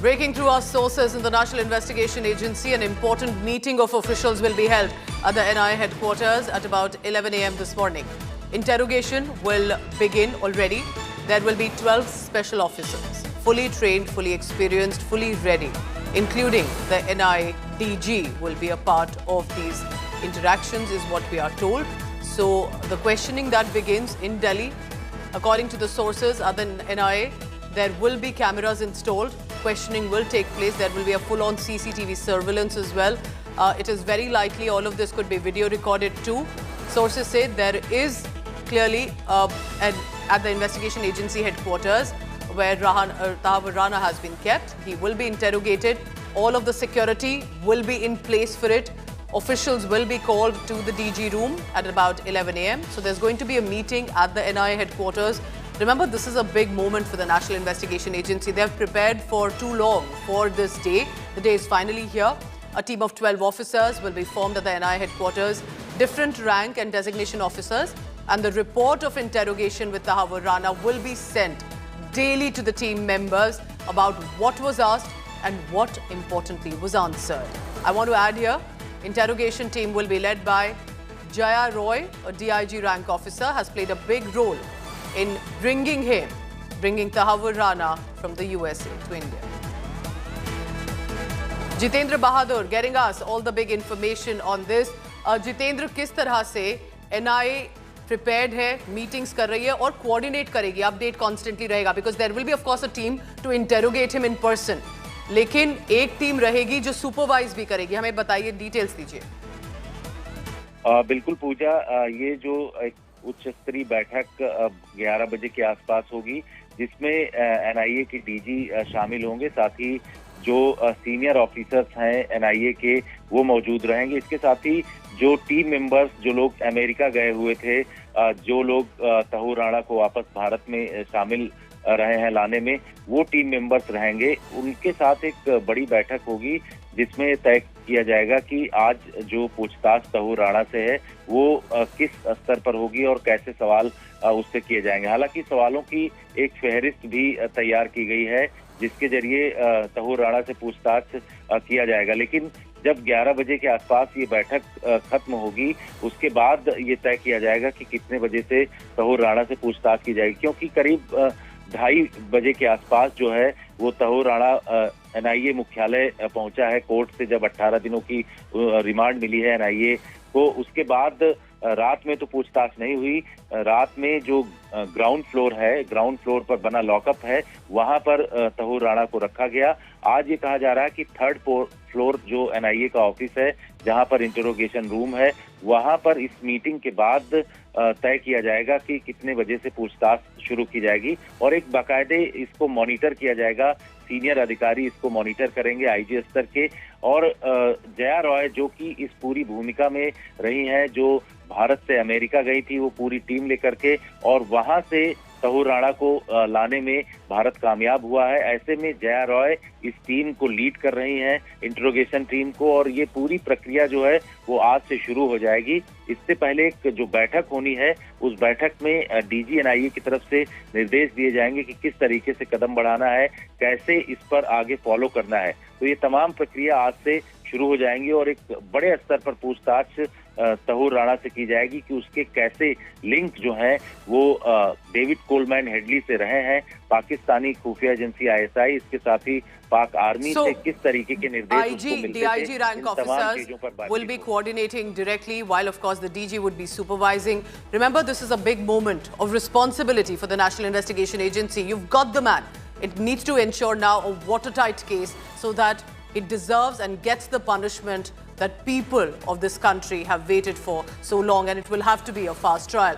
Breaking through our sources in the National Investigation Agency, an important meeting of officials will be held at the NIA headquarters at about 11 a.m. this morning. Interrogation will begin already. There will be 12 special officers, fully trained, fully experienced, fully ready, including the NIA DG will be a part of these interactions, is what we are told. So the questioning that begins in Delhi, according to the sources at the NIA, there will be cameras installed. Questioning will take place. There will be a full-on CCTV surveillance as well. It is very likely all of this could be video recorded too. Sources say there is clearly at the investigation agency headquarters where Tahawwur Rana has been kept. He will be interrogated. All of the security will be in place for it. Officials will be called to the DG room at about 11 a.m. So there's going to be a meeting at the NIA headquarters. Remember, this is a big moment for the National Investigation Agency. They've prepared for too long for this day. The day is finally here. A team of 12 officers will be formed at the NIA headquarters, different rank and designation officers, and the report of interrogation with Tahawwur Rana will be sent daily to the team members about what was asked and what importantly was answered. I want to add here, interrogation team will be led by Jaya Roy, a DIG rank officer, has played a big role in bringing Tahawwur Rana from the USA to India. Jitendra Bahadur getting us all the big information on this. Jitendra, किस तरह से NIA prepared है, meetings कर रही है और coordinate करेगी, update constantly रहेगा, because there will be of course a team to interrogate him in person. लेकिन एक टीम रहेगी जो supervise भी करेगी. हमें बताइए, details दीजिए. बिल्कुल पूजा, ये जो एक उच्च स्तरीय बैठक 11 बजे के आसपास होगी, जिसमें NIA के DG शामिल होंगे, साथ ही जो सीनियर ऑफिसर्स हैं NIA के वो मौजूद रहेंगे। इसके साथ ही जो टीम मेंबर्स, जो लोग अमेरिका गए हुए थे, जो लोग तहव्वुर राणा को वापस भारत में शामिल रहे हैं लाने में, वो टीम मेंबर्स रहेंगे। उनके साथ एक बड़ी बैठक होगी जिसमें तय किया जाएगा कि आज जो पूछताछ तहव्वुर राणा से है वो किस स्तर पर होगी और कैसे सवाल उससे किए जाएंगे। हालांकि सवालों की एक फहरिस्त भी तैयार की गई है जिसके जरिए तहव्वुर राणा से पूछताछ किया जाएगा। लेकिन जब 11 बजे के आसपास ये बैठक खत्म होगी, उसके बाद ये तय किया जाएगा कि कितने बजे से तहव्वुर राणा से पूछताछ की जाएगी, क्योंकि करीब 2:30 बजे के आसपास जो है वो तहव्वुर राणा NIA मुख्यालय पहुंचा है कोर्ट से, जब 18 दिनों की रिमांड मिली है NIA को। उसके बाद रात में तो पूछताछ नहीं हुई। रात में जो ग्राउंड फ्लोर है, ग्राउंड फ्लोर पर बना लॉकअप है, वहां पर तहव्वुर राणा को रखा गया। आज ये कहा जा रहा है कि 3rd फ्लोर जो NIA का ऑफिस है, जहां पर इंटरोगेशन रूम है, वहां पर इस मीटिंग के बाद तय किया जाएगा कि कितने बजे से पूछताछ शुरू की जाएगी और एक बाकायदे इसको मॉनिटर किया जाएगा। सीनियर अधिकारी इसको मॉनिटर करेंगे, IG स्तर के। और जया रॉय जो कि इस पूरी भूमिका में रही हैं, जो भारत से अमेरिका गई थी वो पूरी टीम लेकर के, और वहां से तहव्वुर राणा को लाने में भारत कामयाब हुआ है। ऐसे में जया रॉय इस टीम को लीड कर रही हैं, इंट्रोगेशन टीम को, और ये पूरी प्रक्रिया जो है वो आज से शुरू हो जाएगी। इससे पहले एक जो बैठक होनी है, उस बैठक में DG NIA की तरफ से निर्देश दिए जाएंगे कि किस तरीके से कदम बढ़ाना है, कैसे इस पर आगे फॉलो करना है। तो ये तमाम प्रक्रिया आज से शुरू हो जाएंगी और एक बड़े स्तर पर पूछताछ तहव्वुर राणा से की जाएगी कि उसके कैसे लिंक जो हैं वो डेविड कोलमैन हेडली से रहे हैं, पाकिस्तानी खुफिया एजेंसी ISI, इसके साथ ही पाक आर्मी से किस तरीके के निर्देश उसको मिलते थे। DIG rank officers will be coordinating directly, while of course the DG would be supervising. Remember, this is a big moment of responsibility for the National Investigation Agency. You've got the man. It needs to ensure now a watertight case so that it deserves and gets the punishment that people of this country have waited for so long, and it will have to be a fast trial.